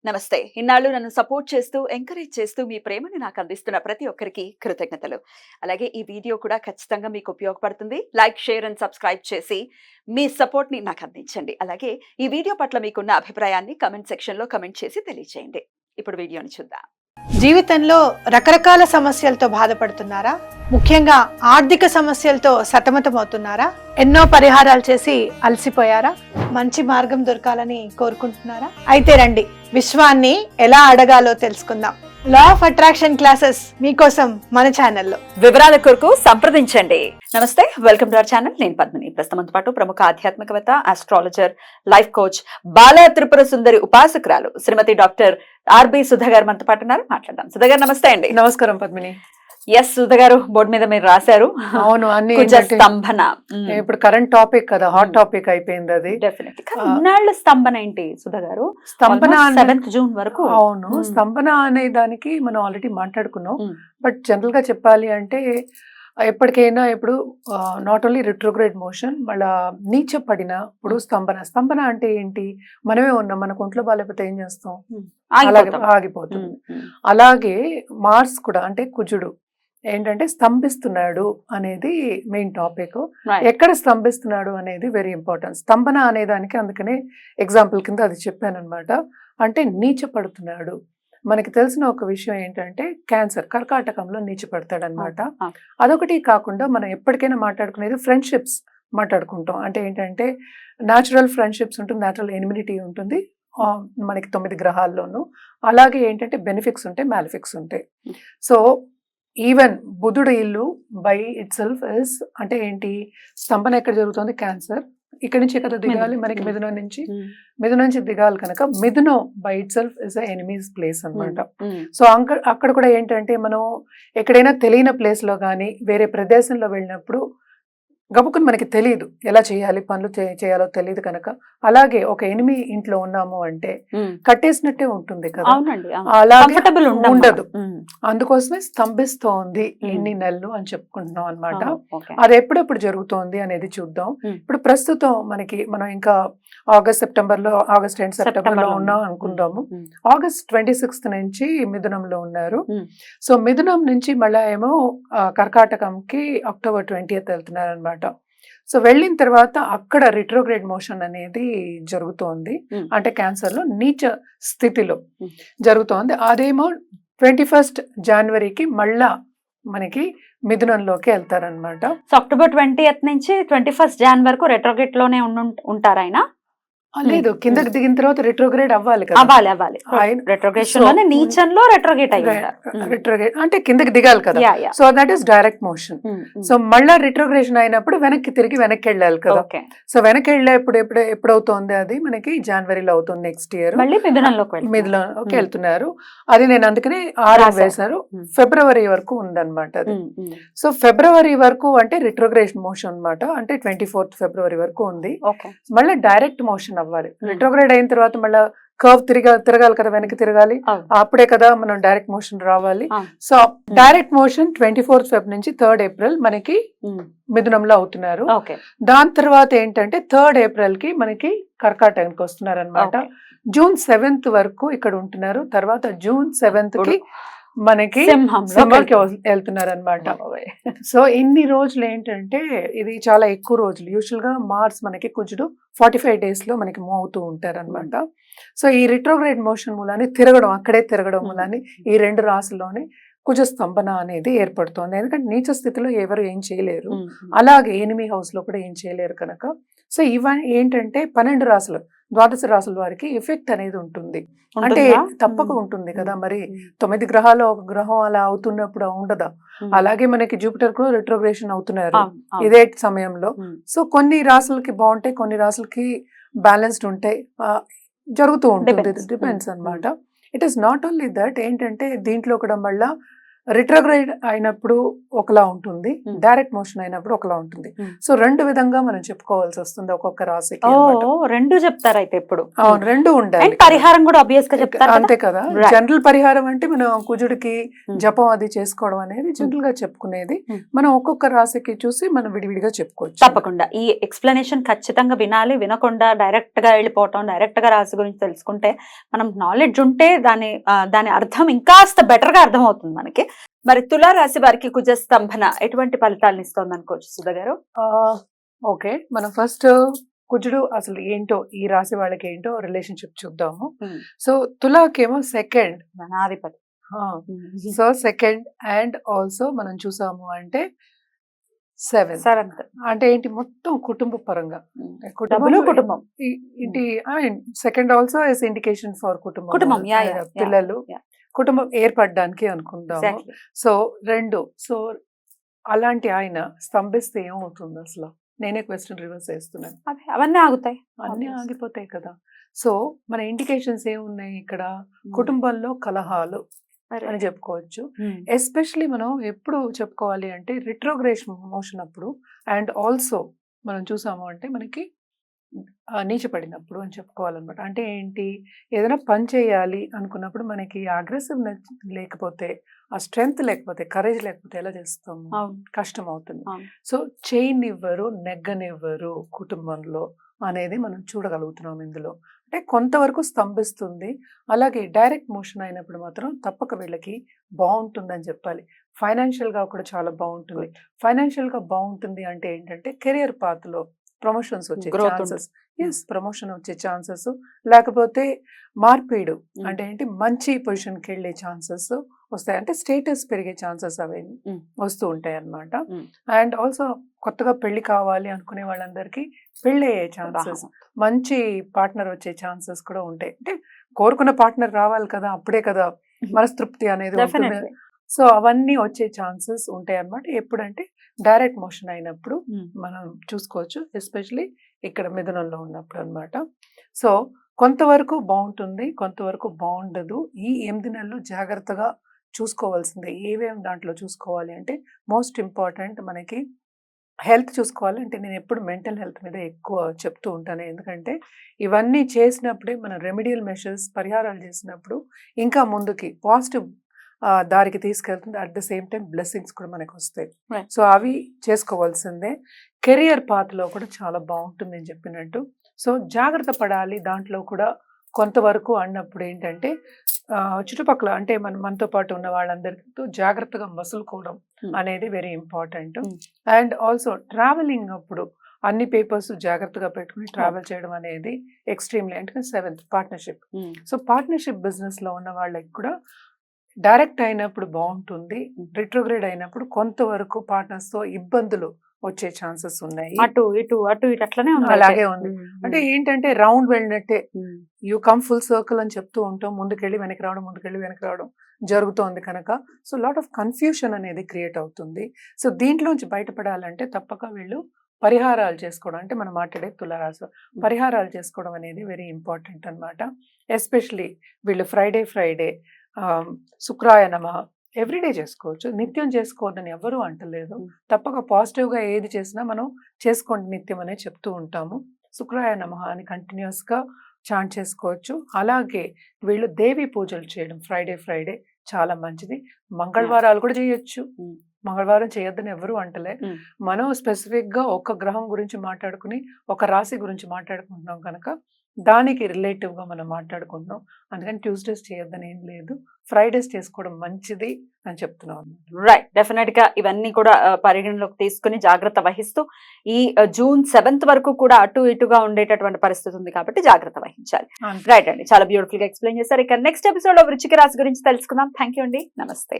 నమస్తే. ఇన్నాళ్ళు నన్ను సపోర్ట్ చేస్తూ, ఎంకరేజ్ చేస్తూ మీ ప్రేమని నాకు అందిస్తున్న ప్రతి ఒక్కరికి కృతజ్ఞతలు. అలాగే ఈ వీడియో కూడా ఖచ్చితంగా మీకు ఉపయోగపడుతుంది. లైక్, షేర్ అండ్ సబ్స్క్రైబ్ చేసి మీ సపోర్ట్‌ని నాకు అందించండి. అలాగే ఈ వీడియో పట్ల మీకున్న అభిప్రాయాన్ని కామెంట్ సెక్షన్‌లో కామెంట్ చేసి తెలియజేయండి. ఇప్పుడు వీడియోని చూద్దాం. జీవితంలో రకరకాల సమస్యలతో బాధపడుతున్నారా? ముఖ్యంగా ఆర్థిక సమస్యలతో సతమతమవుతున్నారా? ఎన్నో పరిహారాలు చేసి అలసిపోయారా? మంచి మార్గం దొరకాలని కోరుకుంటున్నారా? అయితే రండి, విశ్వాన్ని ఎలా అడగాలో తెలుసుకుందాం. లా ఆఫ్ అట్రాక్షన్ క్లాసెస్ మీకోసం మన ఛానల్లో. వివరాల కొరకు సంప్రదించండి. నమస్తే, వెల్కమ్ టు అవర్ ఛానల్. నేను పద్మిని. ప్రస్తుతంతో పాటు ప్రముఖ ఆధ్యాత్మికవేత్త, ఆస్ట్రాలజర్, లైఫ్ కోచ్, బాల త్రిపుర సుందరి ఉపాసకురాలు శ్రీమతి డాక్టర్ ఆర్బి సుధా గారు మనతో పాటు ఉన్నారు. మాట్లాడదాం. సుధా గారు నమస్తే అండి. నమస్కారం పద్మిని. ఎస్ సుధా గారు, బోర్డు మీద మీరు రాశారు. అవును, అన్ని స్తంభన. ఇప్పుడు కరెంట్ టాపిక్ కదా, హాట్ టాపిక్ అయిపోయింది అది. డెఫినెట్లీ. ఇన్నాళ్ళ స్తంభన ఏంటి సుధా గారు? స్తంభన 7th జూన్ వరకు. అవును, స్తంభన అనే దానికి మనం ఆల్రెడీ మాట్లాడుకున్నాం. బట్ జనరల్ గా చెప్పాలి అంటే ఎప్పటికైనా ఇప్పుడు నాట్ ఓన్లీ రిట్రోగ్రేడ్ మోషన్, మళ్ళా నీచ పడినప్పుడు స్తంభన అంటే ఏంటి? మనమే ఉన్నాం, మనకు ఒంట్లో బాగాలేకపోతే ఏం చేస్తాం? అలాగే ఆగిపోతుంది. అలాగే మార్స్ కూడా, అంటే కుజుడు ఏంటంటే స్తంభిస్తున్నాడు అనేది మెయిన్ టాపిక్. ఎక్కడ స్తంభిస్తున్నాడు అనేది వెరీ ఇంపార్టెంట్. స్తంభన అనే దానికి అందుకనే ఎగ్జాంపుల్ కింద అది చెప్పాను అనమాట. అంటే నీచ పడుతున్నాడు. మనకి తెలిసిన ఒక విషయం ఏంటంటే క్యాన్సర్, కర్కాటకంలో నీచపడతాడు అనమాట. అదొకటి కాకుండా మనం ఎప్పటికైనా మాట్లాడుకునేది ఫ్రెండ్షిప్స్ మాట్లాడుకుంటాం. అంటే ఏంటంటే న్యాచురల్ ఫ్రెండ్షిప్స్ ఉంటుంది, న్యాచురల్ ఎనిమినిటీ ఉంటుంది మనకి 9 గ్రహాల్లోనూ. అలాగే ఏంటంటే బెనిఫిక్స్ ఉంటాయి, మ్యాలిఫిక్స్ ఉంటాయి. సో ఈవెన్ బుధుడు ఇల్లు బై ఇట్ సెల్ఫ్ ఇస్, అంటే ఏంటి? స్తంభన ఎక్కడ జరుగుతుంది? క్యాన్సర్. ఇక్కడి నుంచి ఎక్కడ దిగాలి? మనకి మిథునం నుంచి దిగాలి కనుక మిథునం by itself is a enemies place అనమాట. సో అక్కడ కూడా ఏంటంటే మనం ఎక్కడైనా తెలియని ప్లేస్ లో కానీ వేరే ప్రదేశంలో వెళ్ళినప్పుడు గబుకుని మనకి తెలియదు ఎలా చేయాలి, పనులు చేయాలో తెలియదు కనుక. అలాగే ఒక ఎనిమి ఇంట్లో ఉన్నాము అంటే కట్టేసినట్టే ఉంటుంది కదా, అలాగే ఉండదు. అందుకోసమే స్తంభిస్తోంది ఎన్ని నెలలు అని చెప్పుకుంటున్నాం అనమాట. అది ఎప్పుడెప్పుడు జరుగుతోంది అనేది చూద్దాం. ఇప్పుడు ప్రస్తుతం మనం ఇంకా ఆగస్ట్ ఎండ్ సెప్టెంబర్ లో ఉన్నాం అనుకుందాము. ఆగస్ట్ 26th నుంచి మిథునంలో ఉన్నారు. సో మిథునం నుంచి మళ్ళా ఏమో కర్కాటకంకి October 20th వెళ్తున్నారు అనమాట. సో వెళ్ళిన తర్వాత అక్కడ రిట్రోగ్రేడ్ మోషన్ అనేది జరుగుతోంది. అంటే క్యాన్సర్ లో నీచ స్థితిలో జరుగుతోంది. అదేమో 21st జనవరికి మళ్ళా మనకి మిథునంలోకి వెళ్తారనమాట. సో October 20th నుంచి 21st Jan వరకు రెట్రోగ్రేడ్ లోనే ఉంటారు ఆయన? లేదు, కిందకి దిగిన తర్వాత రిట్రోగ్రేడ్ అవ్వాలి కదా. అవ్వాలి. రెట్రోగ్రేషన్ లోనే నీచంలో రెట్రోగ్రేడ్ రిట్రోగ్రేడ్ అంటే కిందకి దిగాలి కదా. So that is direct motion. So మళ్ళా రిట్రోగ్రేషన్ అయినప్పుడు వెనక్కి వెళ్ళాలి కదా. సో వెనక్కి ఎప్పుడవుతోంది? అది మనకి జనవరిలో అవుతుంది నెక్స్ట్ ఇయర్. మిథునంలోకి వెళ్తున్నారు. అది నేను అందుకనే 6 వేశారు. ఫిబ్రవరి వరకు ఉందన్నమాట అది. సో ఫిబ్రవరి వరకు అంటే రిట్రోగ్రేషన్ మోషన్ అనమాట. అంటే 24th ఫిబ్రవరి వరకు ఉంది. మళ్ళీ డైరెక్ట్ మోషన్ అవ్వాలి. రిట్రోగ్రేడ్ అయిన తర్వాత మళ్ళీ కర్వ్ తిరగాలి కదా, వెనక్కి తిరగాలి. అప్పుడే కదా మనం డైరెక్ట్ మోషన్ రావాలి. So direct motion 24th Feb నుంచి 3rd April మనకి మిథునంలో అవుతున్నారు. దాని తర్వాత ఏంటంటే 3rd April కి మనకి కర్కాటకానికి వస్తున్నారు అనమాట. June 7th వరకు ఇక్కడ ఉంటున్నారు. తర్వాత June 7th కి మనకి సింహంకి వెళ్తున్నారు అనమాట. సో ఇన్ని రోజులు ఏంటంటే ఇది చాలా ఎక్కువ రోజులు. యూజువల్ గా మార్స్ మనకి కుజుడు 45 days లో మనకి మూవ్ అవుతూ ఉంటారు అనమాట. సో ఈ రిట్రోగ్రేడ్ మోషన్ మూలాన్ని అక్కడే తిరగడం మూలాన్ని ఈ 2 రాశుల్లోనే కుజ స్తంభన అనేది ఏర్పడుతోంది. ఎందుకంటే నీచ స్థితిలో ఎవరు ఏం చేయలేరు, అలాగే ఎనిమి హౌస్ లో కూడా ఏం చేయలేరు కనుక. సో ఇవన్నీ ఏంటంటే 12 రాశులు, 12 రాశుల వారికి ఎఫెక్ట్ అనేది ఉంటుంది. అంటే తప్పక ఉంటుంది కదా. మరి 9 గ్రహాలు ఒక గ్రహం అలా అవుతున్నప్పుడు ఉండదా? అలాగే మనకి జూపిటర్ కూడా రిట్రోగ్రేషన్ అవుతున్నారు ఇదే సమయంలో. సో కొన్ని రాశులకి బాగుంటాయి, కొన్ని రాశులకి బ్యాలెన్స్డ్ ఉంటాయి, జరుగుతూ ఉంటుంది. డిపెండ్స్ అనమాట. It is not only that. ఏంటంటే దీంట్లో కూడా మళ్ళా రిట్రోగ్రేడ్ అయినప్పుడు ఒకలా ఉంటుంది, Hmm. డైరెక్ట్ మోషన్ అయినప్పుడు ఒకలా ఉంటుంది. Hmm. సో రెండు విధంగా మనం చెప్పుకోవాల్సి వస్తుంది ఒక్కొక్క రాశికి ఓ అన్నమాట. రెండు చెప్తారు అయితే ఇప్పుడు. అవును, రెండు ఉండాలి. అండ్ పరిహారం కూడా ఆబ్వియస్ గా చెప్తారు కదా? అంతే కదా. Right. జనరల్ పరిహారం అంటే మనం కుజుడికి Hmm. జపం అది చేసుకోవడం అనేది జనరల్ గా చెప్పుకునేది. Hmm. మనం ఒక్కొక్క రాశికి చూసి మనం విడివిడిగా చెప్పుకోవచ్చు. తప్పకుండా ఈ ఎక్స్ప్లెనేషన్ ఖచ్చితంగా వినాలి. వినకుండా డైరెక్ట్ గా వెళ్ళిపోవటం, డైరెక్ట్ గా రాశి గురించి తెలుసుకుంటే, మనం నాలెడ్జ్ ఉంటే దాని అర్థం ఇంకాస్త బెటర్ గా అర్థం అవుతుంది మనకి. మరి తులా రాశి వారికి కుజ స్తంభన ఎటువంటి ఫలితాలను ఇస్తోంది అనుకోవచ్చు సుధా గారు? ఓకే, మనం ఫస్ట్ కుజుడు అసలు ఏంటో, ఈ రాశి వాళ్ళకి ఏంటో రిలేషన్షిప్ చూద్దాము. Hmm. సో తులాకేమో సెకండ్, ధనాధిపతి. సో సెకండ్ అండ్ ఆల్సో మనం చూసాము అంటే సెవెన్. సెవెంత్. అంటే ఏంటి, మొత్తం కుటుంబ పరంగా డబ్బులు కుటుంబం. ఇంటి second also is indication for కుటుంబం, కుటుంబం, yeah, yeah, yeah, పిల్లలు, yeah. కుటుంబం ఏర్పడడానికి అనుకుందాము. Exactly. సో రెండు, సో అలాంటి ఆయన స్తంభిస్తే ఏమవుతుంది అసలు? నేనే క్వశ్చన్ రివర్స్ చేస్తున్నాను. అవన్నీ ఆగుతాయి. అన్ని Obvious. ఆగిపోతాయి కదా. సో మన ఇండికేషన్స్ ఏమున్నాయి ఇక్కడ? కుటుంబంలో కలహాలు అని చెప్పుకోవచ్చు. ఎస్పెషలీ మనం ఎప్పుడు చెప్పుకోవాలి అంటే రిట్రోగ్రేషన్ మోషన్ అప్పుడు, అండ్ ఆల్సో మనం చూసాము అంటే మనకి నీచపడినప్పుడు అని చెప్పుకోవాలన్నమాట. అంటే ఏంటి, ఏదైనా పని చేయాలి అనుకున్నప్పుడు మనకి అగ్రెసివ్నెస్ లేకపోతే, ఆ స్ట్రెంగ్త్ లేకపోతే, కరేజ్ లేకపోతే ఎలా చేస్తాము? అవును. కష్టం అవుతుంది. అవును. సో చేయనివ్వరు, నెగ్గనివ్వరు కుటుంబంలో అనేది మనం చూడగలుగుతున్నాం ఇందులో. అంటే కొంతవరకు స్తంభిస్తుంది. అలాగే డైరెక్ట్ మోషన్ అయినప్పుడు మాత్రం తప్పక వీళ్ళకి బాగుంటుందని చెప్పాలి. ఫైనాన్షియల్ గా కూడా చాలా బాగుంటుంది. ఫైనాన్షియల్ గా బాగుంటుంది అంటే ఏంటంటే కెరియర్ పాత్ లో ప్రమోషన్స్ వచ్చే Growth ఛాన్సెస్, ప్రమోషన్ వచ్చే ఛాన్సెస్, లేకపోతే మార్పిడు అంటే ఏంటి, మంచి పొజిషన్కి వెళ్ళే ఛాన్సెస్ వస్తాయి. అంటే స్టేటస్ పెరిగే ఛాన్సెస్ అవి వస్తూ ఉంటాయి అన్నమాట. అండ్ ఆల్సో కొత్తగా పెళ్లి కావాలి అనుకునే వాళ్ళందరికీ పెళ్లి అయ్యే ఛాన్సెస్, మంచి పార్ట్నర్ వచ్చే ఛాన్సెస్ కూడా ఉంటాయి. అంటే కోరుకున్న పార్ట్నర్ రావాలి కదా, అప్పుడే కదా మనస్తృప్తి అనేది ఉంటుంది. Definitely. సో అవన్నీ వచ్చే ఛాన్సెస్ ఉంటాయి అన్నమాట. ఎప్పుడంటే డైరెక్ట్ మోషన్ అయినప్పుడు మనం చూసుకోవచ్చు, ఎస్పెషలీ ఇక్కడ మిథునంలో ఉన్నప్పుడు అన్నమాట. సో కొంతవరకు బాగుంటుంది, కొంతవరకు బాగుండదు. ఈ 8 నెలలు జాగ్రత్తగా చూసుకోవాల్సిందే. ఏమేమి దాంట్లో చూసుకోవాలి అంటే, మోస్ట్ ఇంపార్టెంట్ మనకి హెల్త్ చూసుకోవాలి. అంటే నేను ఎప్పుడు మెంటల్ హెల్త్ మీద ఎక్కువ చెప్తూ ఉంటాను. ఎందుకంటే ఇవన్నీ చేసినప్పుడే మన రెమెడియల్ మెషర్స్, పరిహారాలు చేసినప్పుడు ఇంకా ముందుకి పాజిటివ్ దారికి తీసుకెళ్తుంది. At the same time blessings కూడా మనకు వస్తాయి. Right. సో అవి చేసుకోవాల్సిందే. కెరియర్ పాత్లో కూడా చాలా బాగుంటుంది అని చెప్పినట్టు. సో జాగ్రత్త పడాలి దాంట్లో కూడా కొంతవరకు అన్నప్పుడు ఏంటంటే, చుట్టుపక్కల అంటే మనతో పాటు ఉన్న వాళ్ళందరితో జాగ్రత్తగా మసులుకోవడం అనేది very important. And also travelling అప్పుడు అన్ని పేపర్స్ జాగ్రత్తగా పెట్టుకుని ట్రావెల్ చేయడం అనేది ఎక్స్ట్రీమ్లీ. అంటే 7th partnership. So partnership business లో ఉన్న వాళ్ళకి కూడా డైరెక్ట్ అయినప్పుడు బాగుంటుంది, రిట్రోగ్రేడ్ అయినప్పుడు కొంతవరకు పార్ట్నర్స్ తో ఇబ్బందులు వచ్చే ఛాన్సెస్ ఉన్నాయి. అటు ఇటు అట్లనే ఉంది. అలాగే ఉంది. అంటే ఏంటంటే రౌండ్ వెళ్ళినట్టే, యూ కమ్ ఫుల్ సర్కిల్ అని చెప్తూ ఉంటాం. ముందుకెళ్ళి వెనక్కి రావడం, ముందుకెళ్ళి వెనక్కి రావడం జరుగుతోంది కనుక సో లాట్ ఆఫ్ కన్ఫ్యూషన్ అనేది క్రియేట్ అవుతుంది. సో దీంట్లోంచి బయటపడాలంటే తప్పక వీళ్ళు పరిహారాలు చేసుకోవడం, అంటే మనం మాట్లాడే తులారాశి పరిహారాలు చేసుకోవడం అనేది వెరీ ఇంపార్టెంట్ అన్నమాట. ఎస్పెషలీ వీళ్ళు ఫ్రైడే శుక్రాయ నమః ఎవ్రీడే చేసుకోవచ్చు, నిత్యం చేసుకోవద్దని ఎవరు అంటలేదు. తప్పక పాజిటివ్ గా ఏది చేసినా మనం చేసుకోండి నిత్యం అనే చెప్తూ ఉంటాము. శుక్రాయ నమః అని కంటిన్యూస్ గా చాంట్ చేసుకోవచ్చు. అలాగే వీళ్ళు దేవి పూజలు చేయడం ఫ్రైడే చాలా మంచిది. మంగళవారాలు కూడా చేయొచ్చు, మంగళవారం చేయొద్దని ఎవరు అంటలే. మనం స్పెసిఫిక్ గా ఒక గ్రహం గురించి మాట్లాడుకుని ఒక రాశి గురించి మాట్లాడుకుంటున్నాం కనుక దానికి రిలేటివ్ గా మనం మాట్లాడుకుంటున్నాం. అందుకని ట్యూస్డేస్ చేయొద్దని ఏం లేదు, ఫ్రైడేస్ చేసుకోవడం మంచిది అని చెప్తున్నాం. రైట్, డెఫినెట్ గా ఇవన్నీ కూడా పరిగణలోకి తీసుకుని జాగ్రత్త వహిస్తూ ఈ జూన్ 7th వరకు కూడా అటు ఇటుగా ఉండేటటువంటి పరిస్థితి ఉంది కాబట్టి జాగ్రత్త వహించాలి. రైట్ అండి, చాలా బ్యూటిఫుల్ గా ఎక్స్ప్లెయిన్ చేశారు. ఇక నెక్స్ట్ ఎపిసోడ్ లో వృశ్చిక రాశి గురించి తెలుసుకుందాం. థ్యాంక్ యూ అండి, నమస్తే.